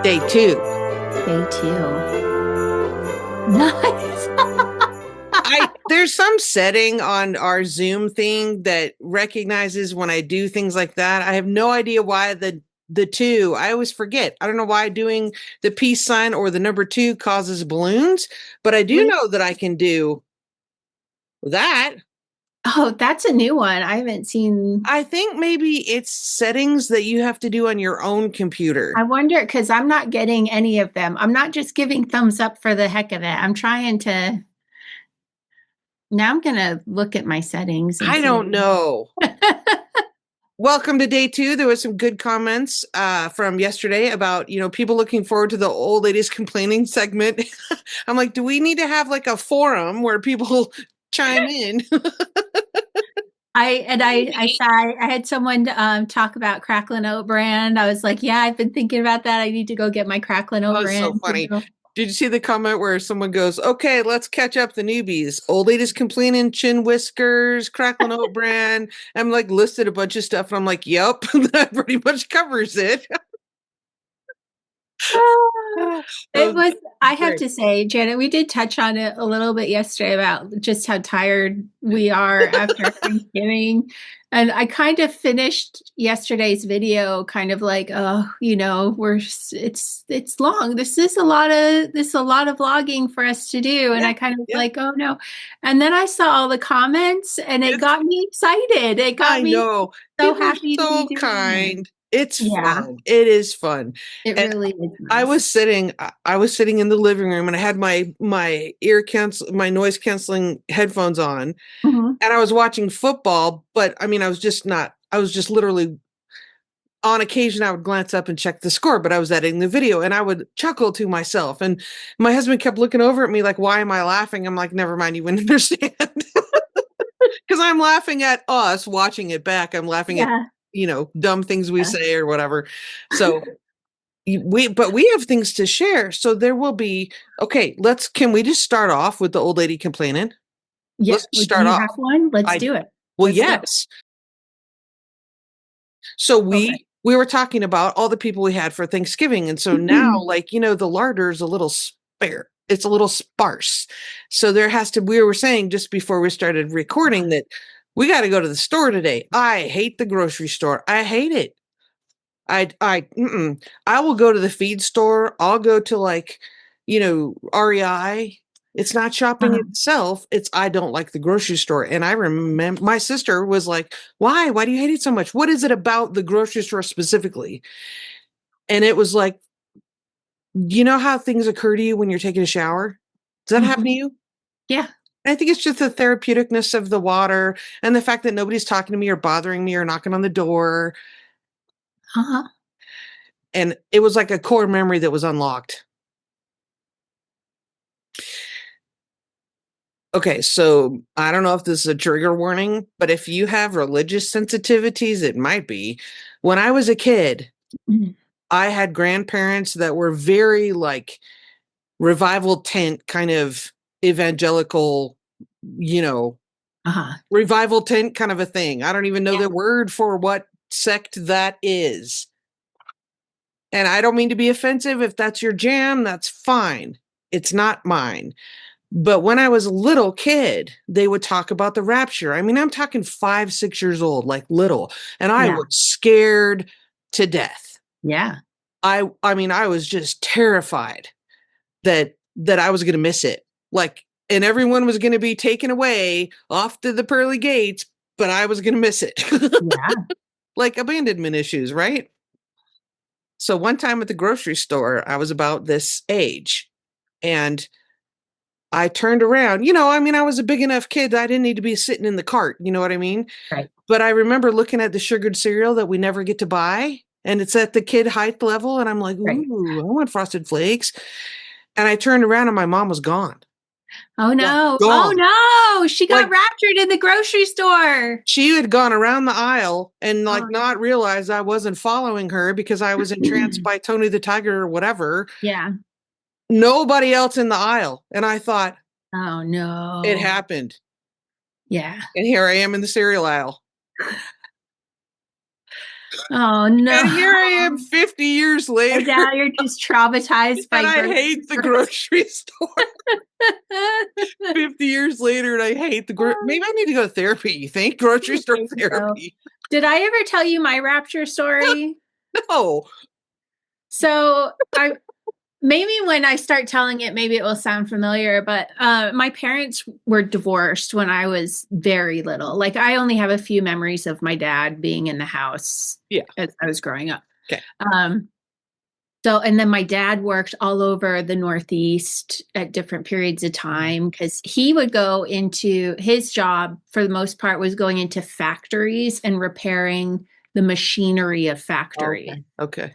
Day 2. Day 2. Nice. There's some setting on our Zoom thing that recognizes when I do things like that. I have no idea why the 2, I always forget. I don't know why doing the peace sign or the number 2 causes balloons, but I do know that I can do that. Oh, that's a new one. I haven't seen. I think maybe it's settings that you have to do on your own computer. I wonder, because I'm not getting any of them. I'm not just giving thumbs up for the heck of it. I'm trying to. Now I'm going to look at my settings. I don't know. Welcome to Day 2. There was some good comments from yesterday about, people looking forward to the Old Ladies Complaining segment. I'm like, do we need to have like a forum where people chime in? I had someone talk about Cracklin' Oat brand. I was like, yeah, I've been thinking about that. I need to go get my Cracklin' Oat brand. So funny. Did you see the comment where someone goes, okay, let's catch up the newbies. Old Ladies Complaining, Chin Whiskers, Cracklin' Oat brand. I'm like listed a bunch of stuff. And I'm like, yep, that pretty much covers it. It was, I have to say, Jana, we did touch on it a little bit yesterday about just how tired we are after Thanksgiving. And I kind of finished yesterday's video kind of like, oh, it's long. This is a lot of vlogging for us to do. And I kind of was like, oh no. And then I saw all the comments and it got me excited. It got me so happy to be doing it. It's fun. It is fun. It really is. Nice. I was sitting in the living room and I had my noise canceling headphones on, and I was watching football, but I mean, I was just literally on occasion I would glance up and check the score, but I was editing the video and I would chuckle to myself. And my husband kept looking over at me like, why am I laughing? I'm like, never mind, you wouldn't understand. Because I'm laughing at us watching it back. I'm laughing at dumb things we say or whatever. So we have things to share. So there will be, okay, can we just start off with the Old Lady Complaining? Yes. Let's start off. Have one? Let's do it. Well, yes. So we were talking about all the people we had for Thanksgiving. And so now, the larder's a little spare. It's a little sparse. So we were saying just before we started recording that we got to go to the store today. I hate the grocery store. I hate it. I will go to the feed store. I'll go to REI. It's not shopping itself. I don't like the grocery store. And I remember my sister was like, why? Why do you hate it so much? What is it about the grocery store specifically? And it was like, you know how things occur to you when you're taking a shower? Does that happen to you? Yeah. I think it's just the therapeuticness of the water and the fact that nobody's talking to me or bothering me or knocking on the door. And it was like a core memory that was unlocked. Okay, so I don't know if this is a trigger warning, but if you have religious sensitivities, it might be. When I was a kid, I had grandparents that were very revival tent kind of evangelical, revival tent kind of a thing. I don't even know the word for what sect that is. And I don't mean to be offensive. If that's your jam, that's fine. It's not mine. But when I was a little kid, they would talk about the rapture. I mean, I'm talking 5, 6 years old, like little. And I was scared to death. Yeah. I mean, I was just terrified that I was going to miss it. And everyone was going to be taken away off to the pearly gates, but I was going to miss it. Like abandonment issues, right? So one time at the grocery store, I was about this age and I turned around, I was a big enough kid that I didn't need to be sitting in the cart. You know what I mean? Right. But I remember looking at the sugared cereal that we never get to buy and it's at the kid height level. And I'm like, ooh, I want Frosted Flakes. And I turned around and my mom was gone. Oh no. Oh no. She got raptured in the grocery store. She had gone around the aisle and not realized I wasn't following her because I was entranced by Tony the Tiger or whatever. Yeah. Nobody else in the aisle. And I thought, oh no. It happened. Yeah. And here I am in the cereal aisle. Oh no. And here I am 50 years later. And now you're just traumatized by and I hate the grocery store. 50 years later, and I hate the maybe I need to go to therapy, you think? Grocery store therapy. Did I ever tell you my Rapture story? No. So maybe when I start telling it, maybe it will sound familiar, but my parents were divorced when I was very little. Like I only have a few memories of my dad being in the house as I was growing up. Okay. And then my dad worked all over the Northeast at different periods of time because he would go into his job for the most part was going into factories and repairing the machinery of factories. Okay.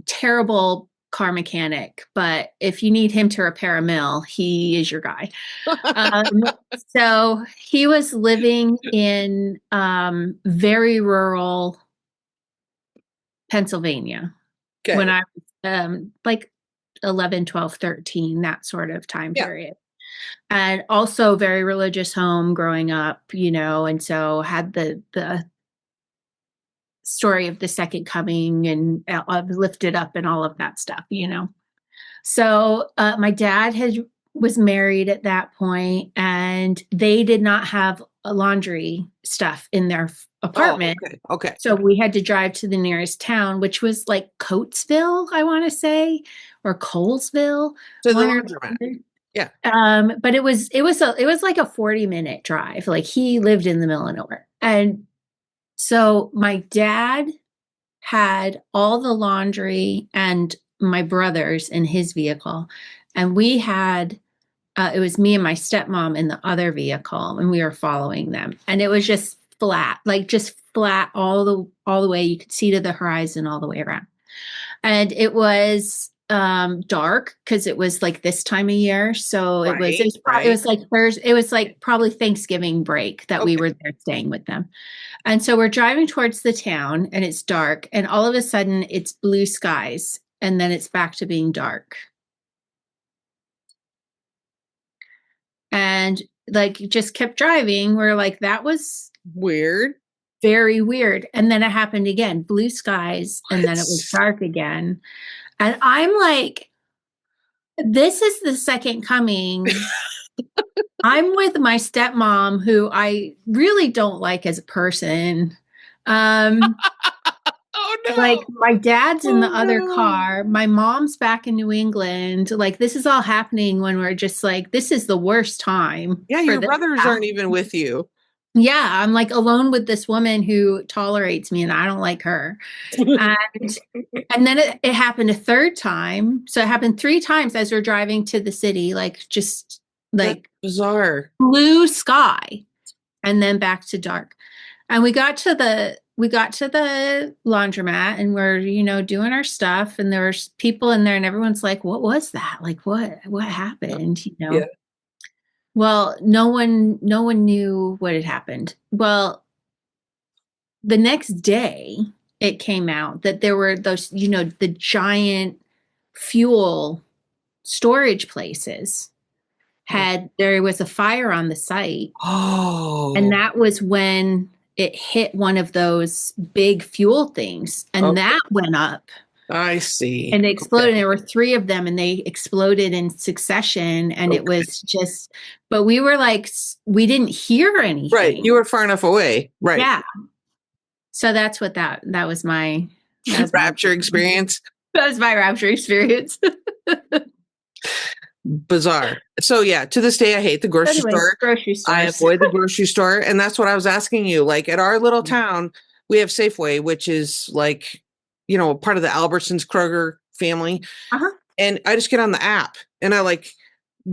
Terrible car mechanic, but if you need him to repair a mill, he is your guy. So he was living in very rural Pennsylvania when I was like 11, 12, 13, that sort of time period. And also very religious home growing up, and so had the story of the second coming and lifted up and all of that stuff, So my dad was married at that point, and they did not have a laundry stuff in their apartment. Okay. So we had to drive to the nearest town, which was like Coatesville, I want to say, or Colesville. So the laundromat. Yeah. But it was like a 40-minute drive. Like he lived in the middle of nowhere. And so my dad had all the laundry and my brothers in his vehicle. And we had, it was me and my stepmom in the other vehicle, and we were following them. And it was just flat all the way. You could see to the horizon all the way around. And it was dark because it was like this time of year. So it was like probably Thanksgiving break that we were there staying with them. And so we're driving towards the town and it's dark, and all of a sudden it's blue skies, and then it's back to being dark. And like just kept driving. We're like, that was weird. Very weird. And then it happened again, blue skies, and then it was dark again. And I'm like, this is the second coming. I'm with my stepmom, who I really don't like as a person. Oh no. Like my dad's in the other car. My mom's back in New England. Like this is all happening when we're just like, this is the worst time. Yeah, your brothers aren't even with you. Yeah, I'm like alone with this woman who tolerates me, and I don't like her. And then it happened a third time. So it happened 3 times as we're driving to the city, like just like that's bizarre blue sky, and then back to dark. And we got to the laundromat, and we're doing our stuff, and there was people in there, and everyone's like, "What was that? Like what happened?" Yeah. Well, no one knew what had happened. Well, the next day it came out that there were those, the giant fuel storage places there was a fire on the site. Oh. And that was when it hit one of those big fuel things, and that went up. I see. And they exploded. There were 3 of them, and they exploded in succession. And it was just, but we were like, we didn't hear anything. Right. You were far enough away. Right. Yeah. So that's what that was my Rapture experience. That was my Rapture experience. Bizarre. So yeah, to this day, I hate the grocery store. I avoid the grocery store. And that's what I was asking you. Like at our little town, we have Safeway, which is like, part of the Albertsons Kroger family. And I just get on the app and I like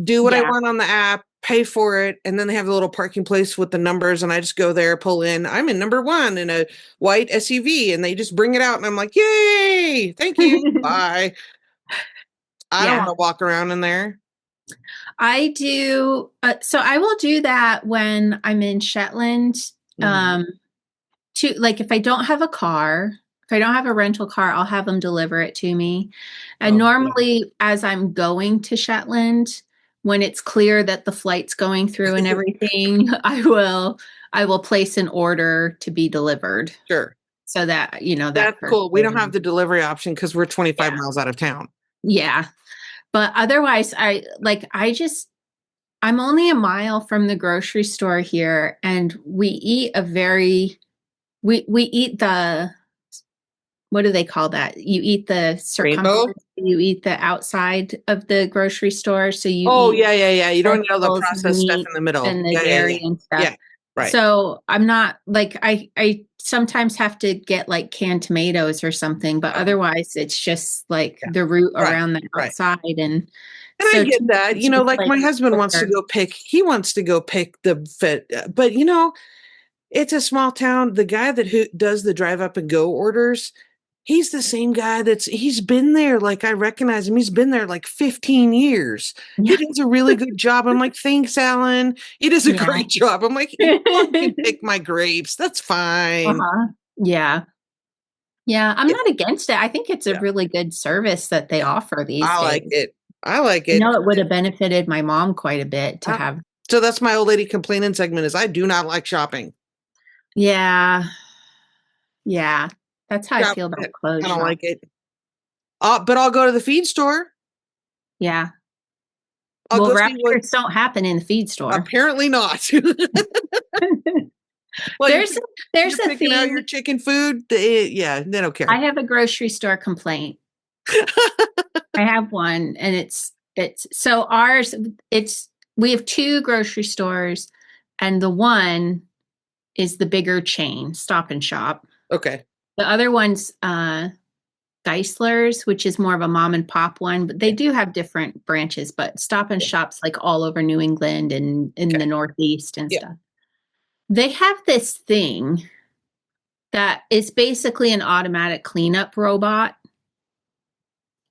do what I want on the app, pay for it. And then they have the little parking place with the numbers, and I just go there, pull in. I'm in number 1 in a white SUV, and they just bring it out, and I'm like, yay, thank you. Bye. I don't want to walk around in there. I do. So I will do that when I'm in Shetland. Like if I don't have a car, if I don't have a rental car, I'll have them deliver it to me. And normally as I'm going to Shetland, when it's clear that the flight's going through and everything, I will place an order to be delivered. Sure. So that, that That's cool. We don't person. have the delivery option because we're 25 miles out of town. Yeah. But otherwise, I'm only a mile from the grocery store here, and we eat we eat what do they call that? You eat the Rainbow? circumference, you eat the outside of the grocery store. So you Oh, eat yeah. You don't know the vegetables, the processed stuff meat, in the middle. and the Yeah. dairy and stuff. Yeah, right. So I'm not like, I sometimes have to get like canned tomatoes or something, but otherwise it's just like the root around the outside. And And I so get that, like my husband wants to go pick, he wants to go pick the fit, but it's a small town. The guy who does the drive up and go orders, he's the same guy he's been there. Like I recognize him. He's been there like 15 years. He does a really good job. I'm like, thanks, Alan. He does a great job. I'm like, you can pick my grapes. That's fine. Yeah. Yeah. I'm not against it. I think it's a really good service that they offer these days. I like it. It would have benefited my mom quite a bit to have. So that's my old lady complaining segment is I do not like shopping. Yeah. Yeah. That's how I feel about clothes. I don't like it. But I'll go to the feed store. Yeah. Well, raptures don't happen in the feed store. Apparently not. Well, there's you're a picking out your chicken food. They don't care. I have a grocery store complaint. I have one, and it's so ours. We have two grocery stores, and the one is the bigger chain, Stop and Shop. Okay. The other one's Geisler's, which is more of a mom and pop one, but they do have different branches. But Stop and Shop's like all over New England and in the Northeast and stuff. They have this thing that is basically an automatic cleanup robot.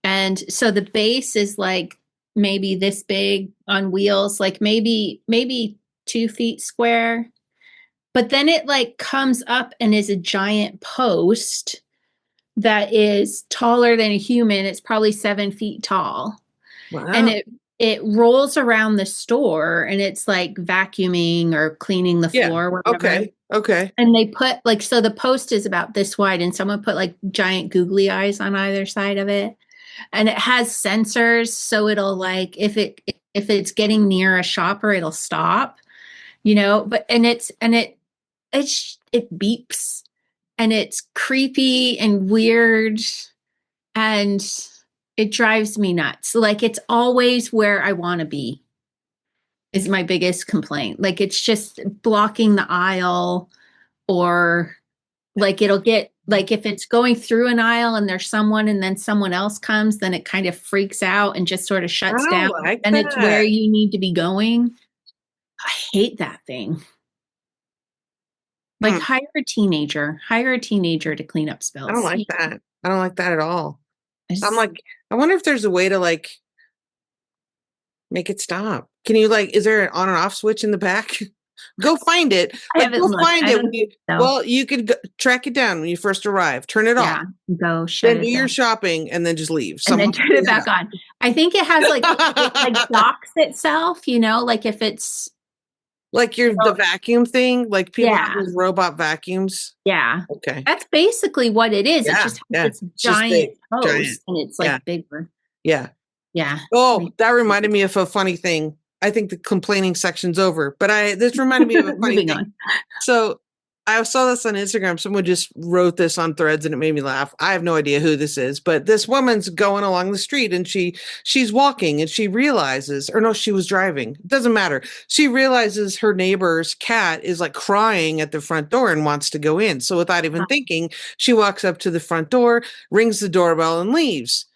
And so the base is like maybe this big on wheels, like maybe 2 feet square. But then it like comes up and is a giant post that is taller than a human. It's probably 7 feet tall. Wow. And it rolls around the store, and it's like vacuuming or cleaning the floor. Whatever. Okay. And they put like, so the post is about this wide, and someone put like giant googly eyes on either side of it. And it has sensors. So it'll like, if it's getting near a shopper, it'll stop, but, it beeps, and it's creepy and weird, and it drives me nuts. Like it's always where I want to be is my biggest complaint. Like it's just blocking the aisle, or like it'll get like if it's going through an aisle and there's someone and then someone else comes, then it kind of freaks out and just sort of shuts down. And it's where you need to be going. I hate that thing. Like hire a teenager to clean up spills. I don't like that. I don't like that at all. I'm like, I wonder if there's a way to like make it stop. Can you like, is there an on and off switch in the back? Go find it. Go find it. Well, you could track it down when you first arrive. Turn it off. Go shut it down. Then do your shopping and then just leave. And then turn it back on. I think it has like it like docks itself, like if it's like the vacuum thing, like people have those robot vacuums. Yeah. Okay. That's basically what it is. It just has this giant hose, and it's like bigger. Yeah. Yeah. Oh, that reminded me of a funny thing. I think the complaining section's over, but this reminded me of a funny thing. So I saw this on Instagram. Someone just wrote this on Threads, and it made me laugh. I have no idea who this is, but this woman's going along the street, and she's walking, and she realizes, or no, she was driving. It doesn't matter. She realizes her neighbor's cat is like crying at the front door and wants to go in. So without even thinking, she walks up to the front door, rings the doorbell, and leaves.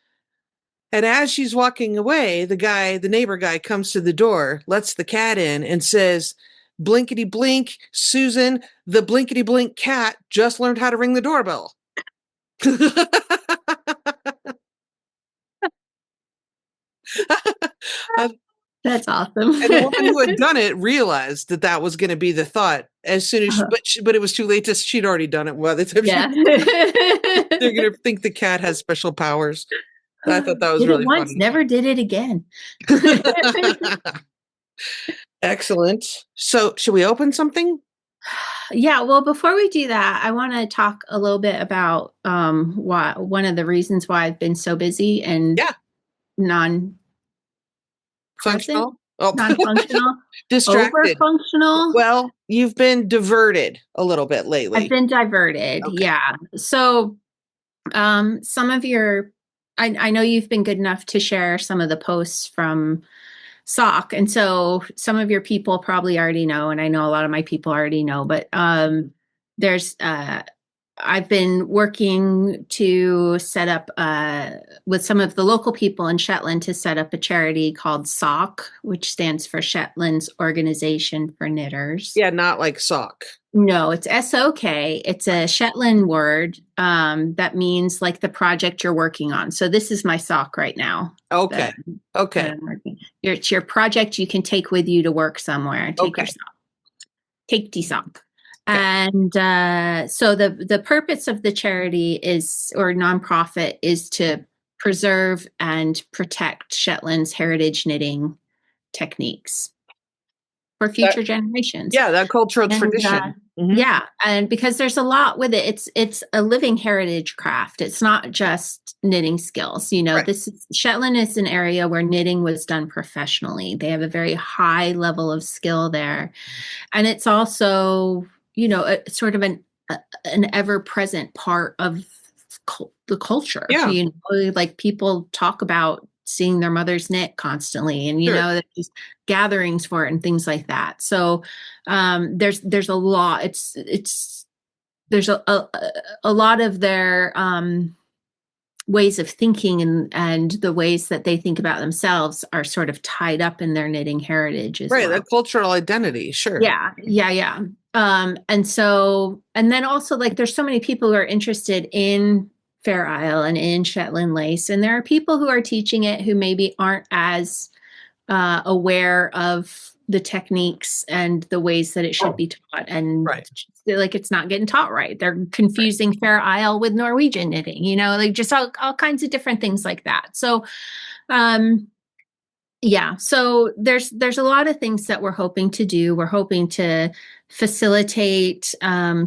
And as she's walking away, the neighbor guy comes to the door, lets the cat in, and says, "Blinkety blink, Susan, the blinkety blink cat just learned how to ring the doorbell." That's awesome. And the woman who had done it realized that was going to be the thought as soon as but it was too late. She'd already done it. By the time they're going to think the cat has special powers. I thought that was really funny. Never did it again. Excellent. So should we open something? Yeah, well, before we do that, I want to talk a little bit about why one of the reasons why I've been so busy and Yeah. non-present, Functional. Oh, non-functional, distracted. over-functional. Well, you've been diverted a little bit I've lately. been diverted. Okay. Yeah. So some of your, I know you've been good enough to share some of the posts from SOC. And so some of your people probably already know, and I know a lot of my people already know, but there's I've been working to set up with some of the local people in Shetland to set up a charity called SOC, which stands for Shetland's Organisation for Knitters. Yeah, not like sock. No, it's SOK. It's a Shetland word that means like the project you're working on. So this is my sock right now. Okay. Okay. It's your project you can take with you to work somewhere. Take Okay. your sock. Take the sock. Okay. And so the purpose of the charity is, or nonprofit, is to preserve and protect Shetland's heritage knitting techniques for future generations. Yeah, that cultural And, tradition. Yeah, and because there's a lot with it. It's a living heritage craft. It's not just knitting skills. You know, Right. Shetland is an area where knitting was done professionally. They have a very high level of skill there, and it's also, you know, a sort of an ever-present part of the culture. Yeah. You know, like people talk about seeing their mothers knit constantly, and you Sure. know, there's gatherings for it and things like that. So there's a lot. There's a lot of their ways of thinking and the ways that they think about themselves are sort of tied up in their knitting heritage as Right, well. the cultural identity, sure. Yeah. And so, and then also, like, there's so many people who are interested in Fair Isle and in Shetland lace, and there are people who are teaching it who maybe aren't as aware of the techniques and the ways that it should be taught, and Right. like it's not getting taught right. They're confusing Fair Isle with Norwegian knitting, you know, like just all kinds of different things like that. So yeah, so there's a lot of things that we're hoping to do. We're hoping to facilitate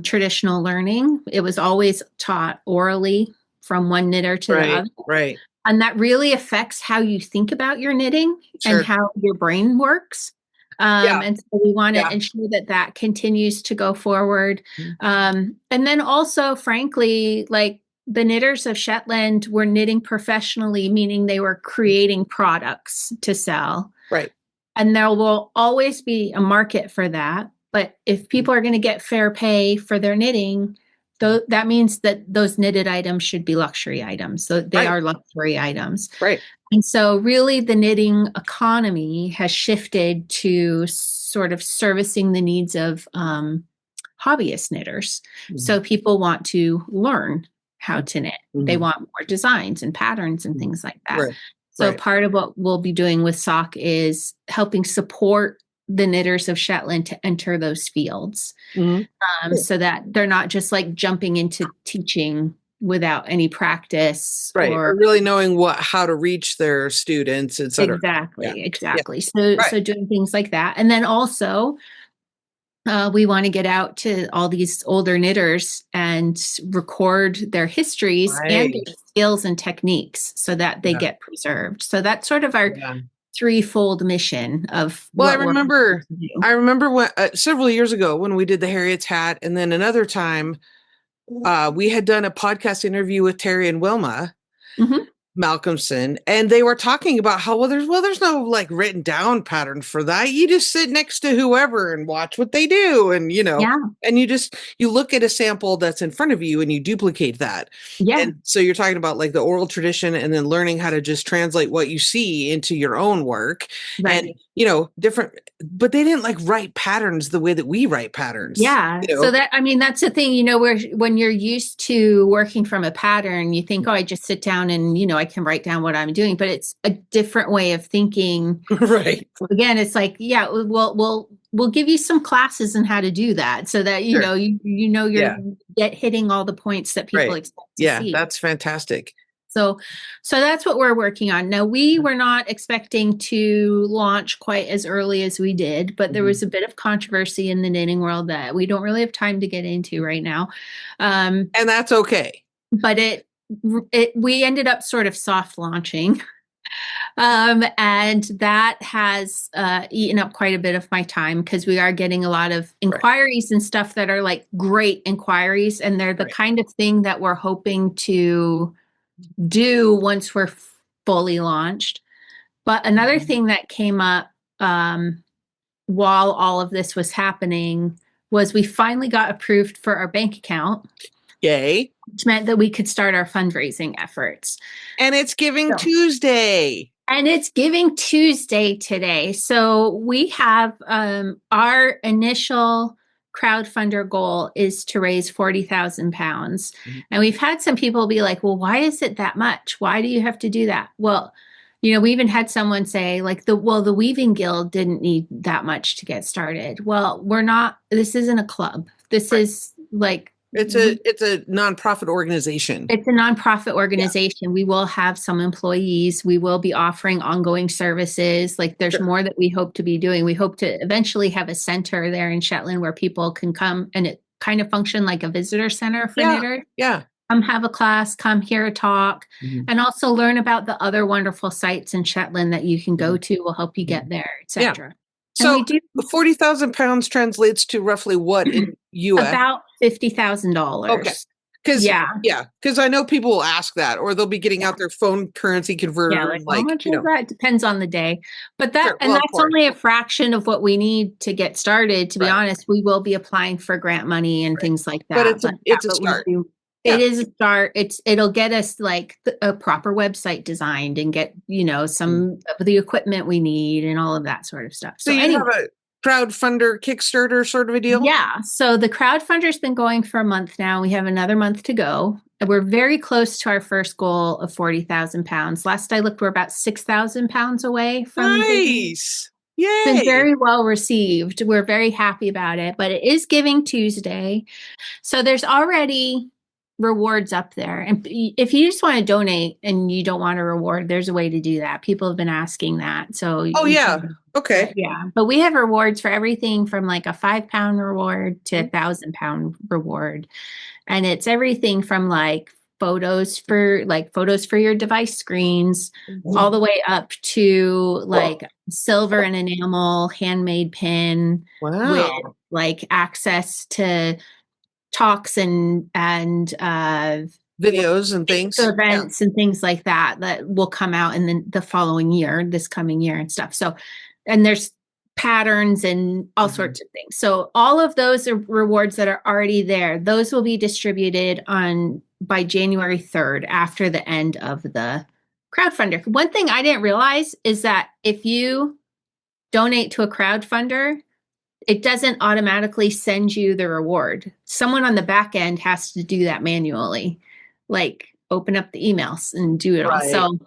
traditional learning. It was always taught orally from one knitter to the other. Right. And that really affects how you think about your knitting Sure. and how your brain works. And so we want to ensure that that continues to go forward. And then also, frankly, like the knitters of Shetland were knitting professionally, meaning they were creating products to sell. Right. And there will always be a market for that. But if people are going to get fair pay for their knitting, that means that those knitted items should be luxury items. So they are luxury items. Right. And so really the knitting economy has shifted to sort of servicing the needs of hobbyist knitters. So people want to learn how to knit. They want more designs and patterns and things like that. Right. So part of what we'll be doing with SOC is helping support the knitters of Shetland to enter those fields, so that they're not just like jumping into teaching without any practice, or really knowing how to reach their students, etc. Exactly. So doing things like that. And then also we want to get out to all these older knitters and record their histories and their skills and techniques so that they get preserved. So that's sort of our threefold mission of I remember when several years ago when we did the Harriet's hat, and then another time we had done a podcast interview with Terry and Wilma Malcolmson, and they were talking about how there's no like written down pattern for that. You just sit next to whoever and watch what they do, and you know, and you look at a sample that's in front of you and you duplicate that. And so you're talking about like the oral tradition, and then learning how to just translate what you see into your own work, and you know, different. But they didn't like write patterns the way that we write patterns. Yeah. You know? So that's the thing, you know, where when you're used to working from a pattern, you think, oh, I just sit down and, you know, I can write down what I'm doing, but it's a different way of thinking. Right. Again, it's like, we'll give you some classes on how to do that so that, you know, you're hitting all the points that people expect to see. That's fantastic. So that's what we're working on. Now, we were not expecting to launch quite as early as we did, but there was a bit of controversy in the knitting world that we don't really have time to get into right now. And that's okay. But we ended up sort of soft launching. And that has eaten up quite a bit of my time because we are getting a lot of inquiries and stuff that are like great inquiries. And they're the kind of thing that we're hoping to do once we're fully launched. But another thing that came up while all of this was happening was we finally got approved for our bank account. Yay. Which meant that we could start our fundraising efforts. And it's Giving Tuesday. And it's Giving Tuesday today. So we have our initial crowdfunder goal is to raise 40,000 pounds. And we've had some people be like, well, why is it that much? Why do you have to do that? Well, you know, we even had someone say like the Weaving Guild didn't need that much to get started. Well, this isn't a club. This is like, it's a nonprofit organization. It's a nonprofit organization. Yeah. We will have some employees. We will be offering ongoing services. Like there's more that we hope to be doing. We hope to eventually have a center there in Shetland where people can come and it kind of function like a visitor center for knitters. Yeah. Come have a class, come hear a talk, and also learn about the other wonderful sites in Shetland that you can go to. Will help you get there, etc. Yeah. So 40,000 pounds translates to roughly what in US? About $50,000. Okay. Because I know people will ask that, or they'll be getting out their phone currency converter. Yeah, like how much is that? Depends on the day. But that's only a fraction of what we need to get started. To be honest, we will be applying for grant money and things like that. But it's a start. It is a start. It'll get us like a proper website designed and get, some of the equipment we need and all of that sort of stuff. So you have a crowdfunder Kickstarter sort of a deal? Yeah. So the crowdfunder's been going for a month now. We have another month to go. We're very close to our first goal of 40,000 pounds. Last I looked, we're about 6,000 pounds away from nice. Yay. It's been very well received. We're very happy about it, but it is Giving Tuesday. So there's already rewards up there. And if you just want to donate and you don't want a reward, there's a way to do that. People have been asking that. So okay. Yeah. But we have rewards for everything from like a 5-pound reward to a 1,000-pound reward. And it's everything from like photos for your device screens all the way up to like silver and enamel handmade pin with like access to talks and videos and things, events and things like that will come out in the following year, this coming year and stuff. So, and there's patterns and all sorts of things. So all of those are rewards that are already there. Those will be distributed by January 3rd after the end of the crowdfunder. One thing I didn't realize is that if you donate to a crowdfunder, it doesn't automatically send you the reward. Someone on the back end has to do that manually, like open up the emails and do it all. So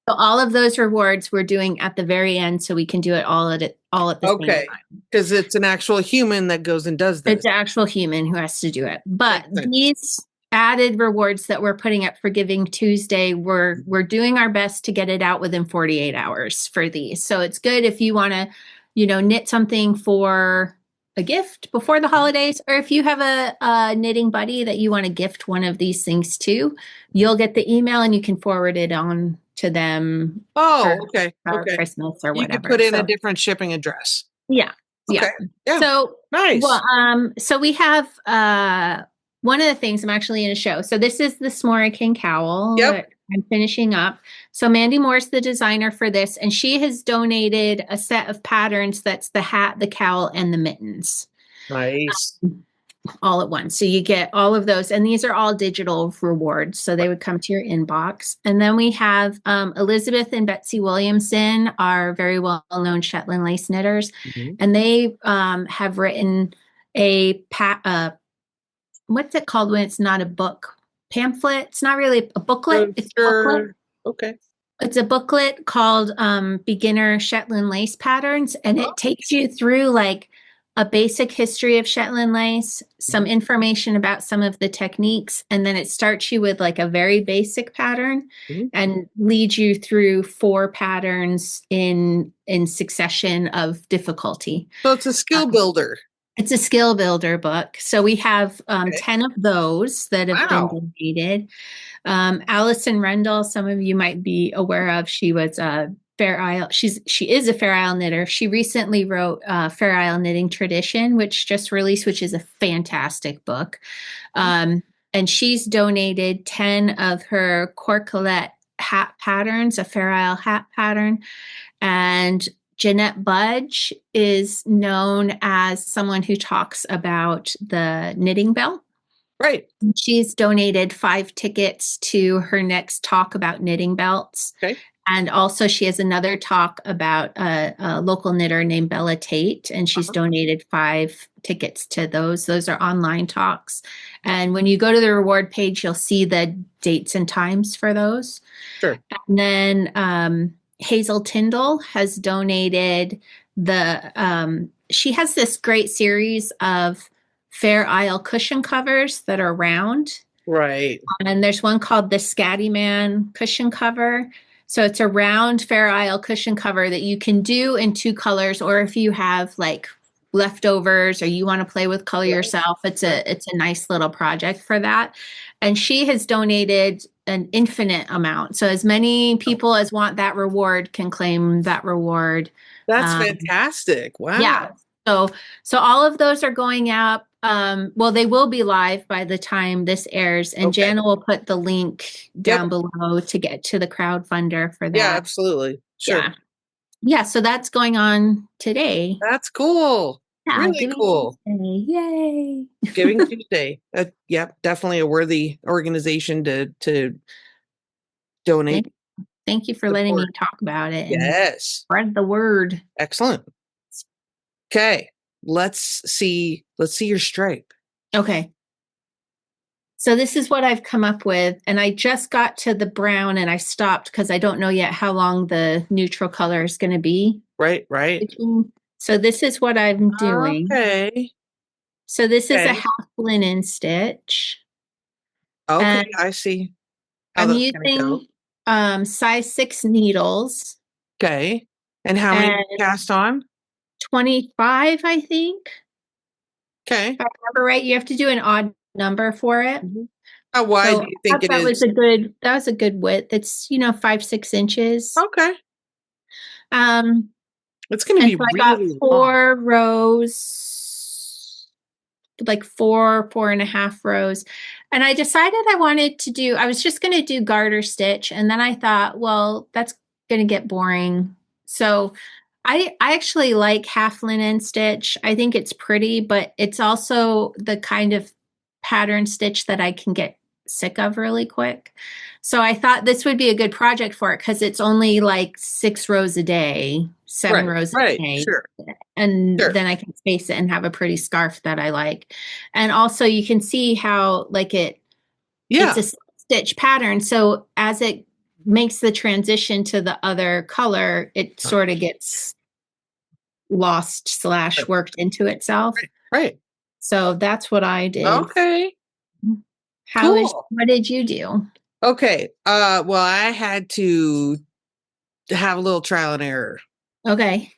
all of those rewards we're doing at the very end, so we can do it all at the same time. Because it's an actual human that goes and does this. It's an actual human who has to do it. But these added rewards that we're putting up for Giving Tuesday, we're doing our best to get it out within 48 hours for these. So it's good if you want to knit something for a gift before the holidays, or if you have a knitting buddy that you want to gift one of these things to, you'll get the email and you can forward it on to them. For Christmas or whatever. You can put in a different shipping address. Yeah. Okay. Yeah. So nice. Well, so we have one of the things I'm actually in a show. So this is the S'more King cowl. Yep. I'm finishing up. So Mandy Moore's the designer for this, and she has donated a set of patterns that's the hat, the cowl, and the mittens. Nice. All at once. So you get all of those, and these are all digital rewards. So they would come to your inbox. And then we have Elizabeth and Betsy Williamson, are very well-known Shetland lace knitters, and they have written a what's it called when it's not a book? Pamphlet. It's not really a booklet. It's a booklet. Okay. It's a booklet called Beginner Shetland Lace Patterns, and it takes you through like a basic history of Shetland lace, some information about some of the techniques, and then it starts you with like a very basic pattern and leads you through 4 patterns in succession of difficulty. So it's a skill builder. It's a skill builder book. So we have 10 of those that have been donated. Allison Rendell, some of you might be aware of. She was a Fair Isle. She is a Fair Isle knitter. She recently wrote Fair Isle Knitting Tradition, which just released, which is a fantastic book. And she's donated 10 of her corcolette hat patterns, a Fair Isle hat pattern. And Jeanette Budge is known as someone who talks about the knitting belt. Right. She's donated 5 tickets to her next talk about knitting belts. Okay. And also she has another talk about a local knitter named Bella Tate, and she's donated 5 tickets to those. Those are online talks. And when you go to the reward page, you'll see the dates and times for those. Sure. And then Hazel Tyndall has donated she has this great series of Fair Isle cushion covers that are round. Right. And there's one called the Scatty Man cushion cover. So it's a round Fair Isle cushion cover that you can do in 2 colors, or if you have like leftovers or you want to play with color yourself, it's a nice little project for that. And she has donated an infinite amount. So as many people as want that reward can claim that reward. That's fantastic. Wow. Yeah. So all of those are going up. Well, they will be live by the time this airs, and Jana will put the link down below to get to the crowdfunder for that. Yeah, absolutely. Sure. Yeah. So that's going on today. That's cool. Yeah, really cool. Tuesday. Yay. Giving Tuesday. Yep, definitely a worthy organization to donate. Thank you for letting me talk about it. Yes. Spread the word. Excellent. Okay. Let's see your stripe. Okay. So this is what I've come up with, and I just got to the brown and I stopped because I don't know yet how long the neutral color is going to be. Right. So this is what I'm doing. Okay. So this is a half linen stitch. Okay, and I see. I'm using size 6 needles. Okay. And how many cast on? 25, I think. Okay. If I remember right, you have to do an odd number for it. How wide do you think it is? That was a good width. It's 5-6 inches. Okay. It's going to be really long. I got 4 rows, like 4.5 rows. And I decided I was just going to do garter stitch. And then I thought, well, that's going to get boring. So I actually like half linen stitch. I think it's pretty, but it's also the kind of pattern stitch that I can get sick of really quick. So I thought this would be a good project for it because it's only like 6 rows a day, 7 rows a day. Sure. And then I can space it and have a pretty scarf that I like. And also you can see how it's a stitch pattern. So as it makes the transition to the other color, it sort of gets lost / worked into itself. Right. So that's what I did. Okay. What did you do? Okay. Well, I had to have a little trial and error. Okay.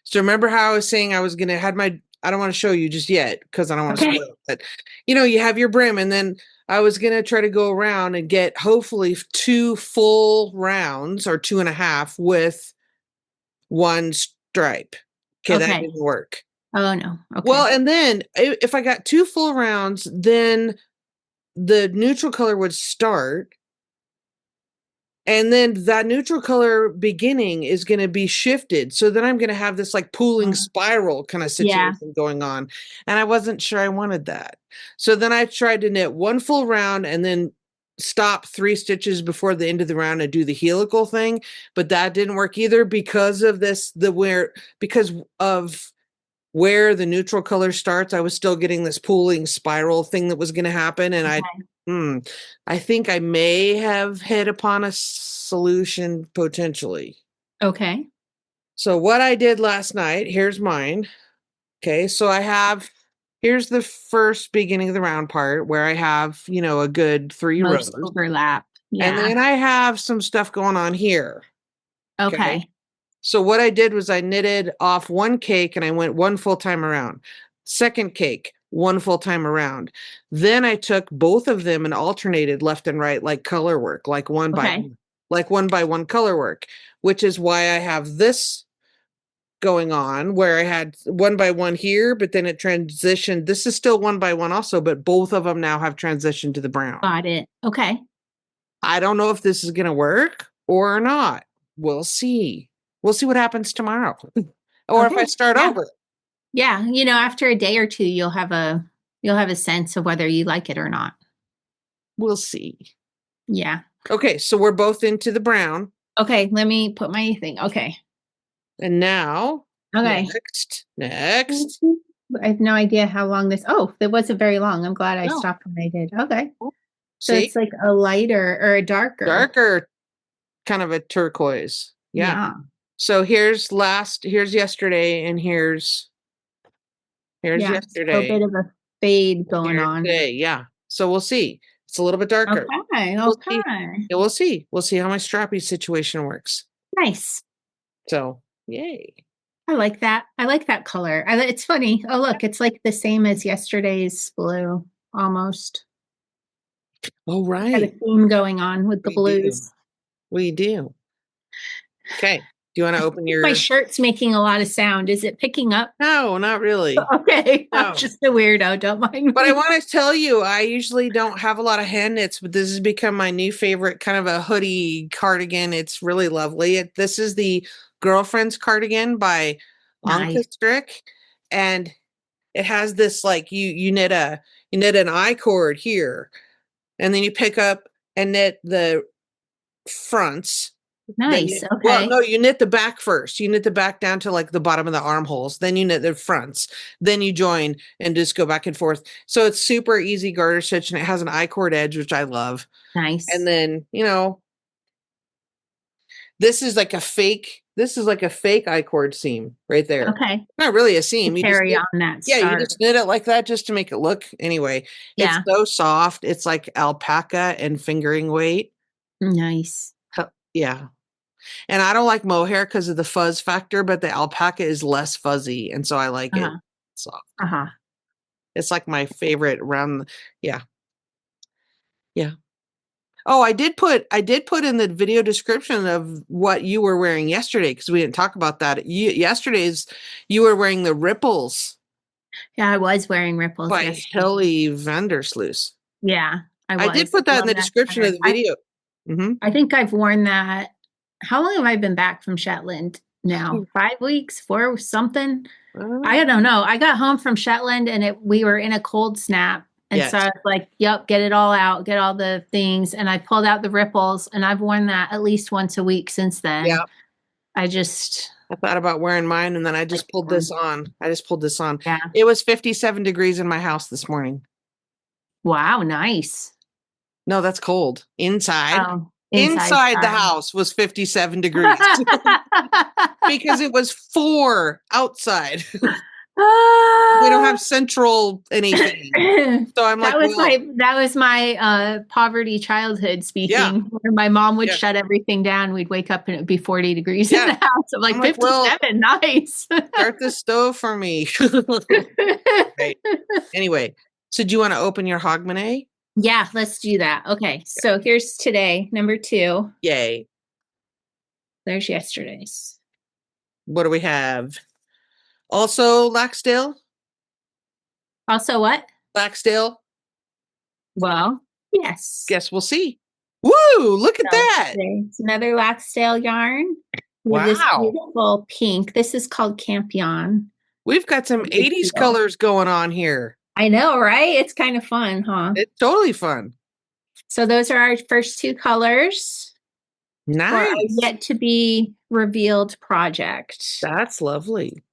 So remember how I was saying I was going to have I don't want to show you just yet because I don't want to spoil it. But, you have your brim, and then I was going to try to go around and get hopefully 2 full rounds or 2.5 with 1 stripe. Okay. That didn't work. Oh, no. Okay. Well, and then if I got 2 full rounds, then the neutral color would start. And then that neutral color beginning is going to be shifted. So then I'm going to have this like pooling spiral kind of situation going on. And I wasn't sure I wanted that. So then I tried to knit 1 full round and then stop 3 stitches before the end of the round and do the helical thing. But that didn't work either because of where the neutral color starts. I was still getting this pooling spiral thing that was going to happen. And I think I may have hit upon a solution potentially. Okay. So what I did last night, here's mine. Okay, so here's the first beginning of the round part where I have, a good 3 Most rows. overlap. And Yeah. then I have some stuff going on here. Okay. Okay. So what I did was I knitted off one cake and I went one full time around. Second cake, one full time around. Then I took both of them and alternated left and right like color work, like one by Okay. one color work, which is why I have this going on where I had one by one here, but then it transitioned. This is still one by one also, but both of them now have transitioned to the brown. Got it. Okay. I don't know if this is going to work or not. We'll see. We'll see what happens tomorrow. Or if I Okay. start Yeah. over. Yeah. After a day or two, you'll have a sense of whether you like it or not. We'll see. Yeah. Okay, so we're both into the brown. Okay. Let me put my thing. Okay. And now, Okay. next. I have no idea how long this. Oh, it wasn't very long. I'm glad I No. stopped when I did. Okay. So See? it's like a lighter or a darker. Darker, kind of a turquoise. Yeah. Yeah. So here's yesterday, and here's Yeah. So a yesterday. bit of a fade going Here's on. today. Yeah. So we'll see. It's a little bit darker. Okay. We'll see. Okay. Yeah, we'll see. We'll see how my strappy situation works. Nice. So, yay. I like that. I like that color. It's funny. Oh, look, it's like the same as yesterday's blue, almost. Oh, Got a right. theme going on with the We do. blues. We do. Okay. Do you want to open My your? shirt's making a lot of sound. Is it picking up? No, not really. Okay. I'm No. just a weirdo. Don't mind But I me. want to tell you, I usually don't have a lot of hand knits, but this has become my new favorite kind of a hoodie cardigan. It's really lovely. This is the Girlfriends Cardigan by Nice. Anka Strick, and it has this like you knit an I cord here, and then you pick up and knit the fronts. Nice. Well, Okay. no, you knit the back first. You knit the back down to like the bottom of the armholes. Then you knit the fronts. Then you join and just go back and forth. So it's super easy garter stitch, and it has an I-cord edge, which I love. And Nice. then, this is like a fake I-cord seam right there. Okay. Not really a To seam. carry on that You start. just knit it like that just to make it look. Anyway, it's Yeah. so soft. It's like alpaca and fingering weight. Nice. Yeah. And I don't like mohair because of the fuzz factor, but the alpaca is less fuzzy, and so I like it Uh-huh. soft. Uh-huh. It's like my favorite around. Yeah, yeah. Oh, I did put in the video description of what you were wearing yesterday because we didn't talk about that. You were wearing the ripples Yeah, I was wearing ripples by yesterday. Hilly Vandersloos. Yeah, I I did was. put that in Love the that description of sweater. the video. Mm-hmm. I think I've worn that. How long have I been back from Shetland now? 5 weeks, 4 something? I don't know. I don't know. I got home from Shetland and we were in a cold snap. And so I Yes. was like, yep, get it all out, get all the things. And I pulled out the ripples and I've worn that at least once a week since then. Yeah. I just I thought about wearing mine, and then I like just pulled them. this on. I just pulled this on. Yeah. It was 57 degrees in my house this morning. Wow, nice. No, that's cold. Inside. Oh, inside Inside the time. house was 57 degrees because it was 4 outside. We don't have central anything. So I'm like, that was my poverty childhood yeah, speaking, where my mom would yeah, shut everything down. We'd wake up and it'd be 40 degrees in yeah. the house. I'm like, I'm like, well, 57, nice. start the stove for me. Right. Anyway, so do you want to open your Hogmanay? Yeah, let's do that. Okay, so here's today, number 2. Yay. There's yesterday's. What do we have? Also Laxdale? Also what? Laxdale? Well, yes. Guess we'll see. Woo! Look at So that. it's another Laxdale yarn with this Wow. beautiful pink. This is called Campion. We've got some 80s colors going on here. I know, right? It's kind of fun, huh? It's totally fun. So those are our first 2 colors for our Nice. yet to be revealed project. That's lovely.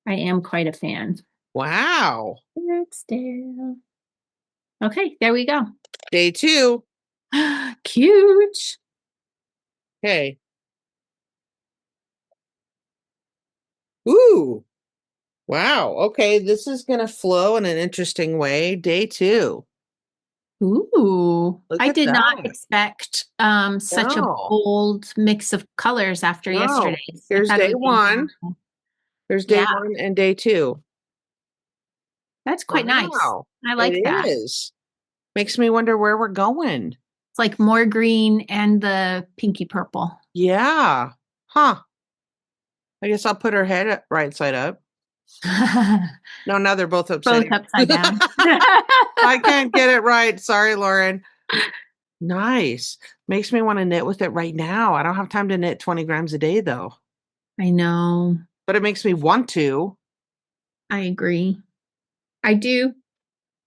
I am quite a fan. Wow. Laxdale. Okay, there we go. Day 2. Cute. Okay. Ooh. Wow. Okay. This is going to flow in an interesting way. Day 2. Ooh, Look I at did not that. expect such a No, bold mix of colors after no. yesterday's. I Here's thought it day would be 1. normal. Here's day Yeah, 1 and day 2. that's quite nice. Wow. I It like that. is. Makes me wonder where we're going. It's like more green and the pinky purple. Yeah. Huh. I guess I'll put her head right side up. No, now they're both Both upside upside down. I can't get it right. Sorry, Lauren. Nice. Makes me want to knit with it right now. I don't have time to knit 20 grams a day though, I know. but it makes me want to. I agree. I do.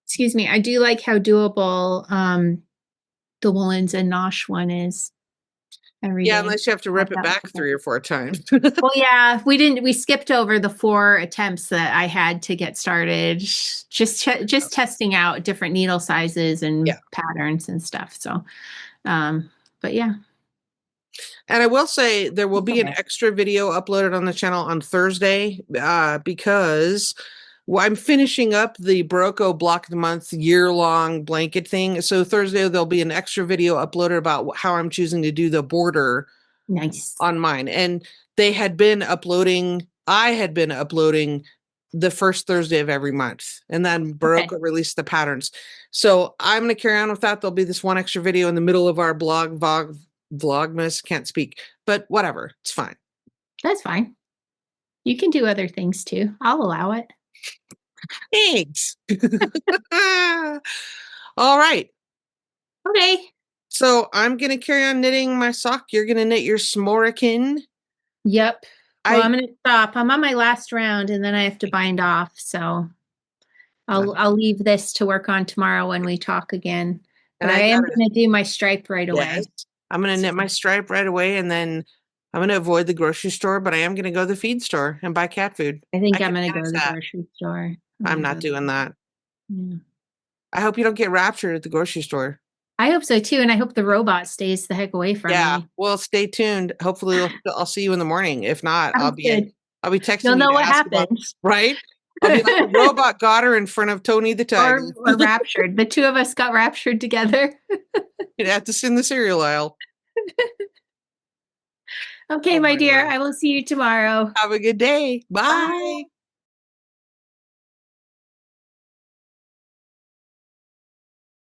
Excuse me. I do like how doable the Woolens and Nosh one is every Yeah, day. unless you have to Like rip it that back one. 3 or 4 times. Well, yeah, we skipped over the 4 attempts that I had to get started. Just testing out different needle sizes and Yeah. patterns and stuff. So, but yeah. And I will say there will be an Okay. extra video uploaded on the channel on Thursday because I'm finishing up the Barocco Block of the Month year-long blanket thing. So Thursday there'll be an extra video uploaded about how I'm choosing to do the border Nice. on mine. And I had been uploading the first Thursday of every month. And then Okay. Barocco released the patterns. So I'm going to carry on with that. There'll be this one extra video in the middle of our vlogmas. Can't speak, but whatever. It's fine. That's fine. You can do other things too. I'll allow it. Thanks. All right. Okay. So I'm going to carry on knitting my sock. You're going to knit your smorican. Yep. Well, I'm I, gonna stop. I'm on my last round and then I have to bind off. So I'll leave this to work on tomorrow when we talk again. and But I I am got gonna do my stripe right Yes. away. I'm going to knit my stripe right away and then I'm going to avoid the grocery store, but I am going to go to the feed store and buy cat food. I think I I'm can gonna go manage to the that. grocery store. I'm not doing that. Yeah. I hope you don't get raptured at the grocery store. I hope so too, and I hope the robot stays the heck away from Yeah. me. Well, stay tuned. Hopefully I'll see you in the morning. If not, Sounds good. I'll be You'll texting you know to what ask about, happened. right? I'll be like, the robot got her in front of Tony the Tiger. Or raptured. The two of us got raptured together. You'd have to send the cereal aisle. Okay, Oh my my dear. word. I will see you tomorrow. Have a good day. Bye. Bye.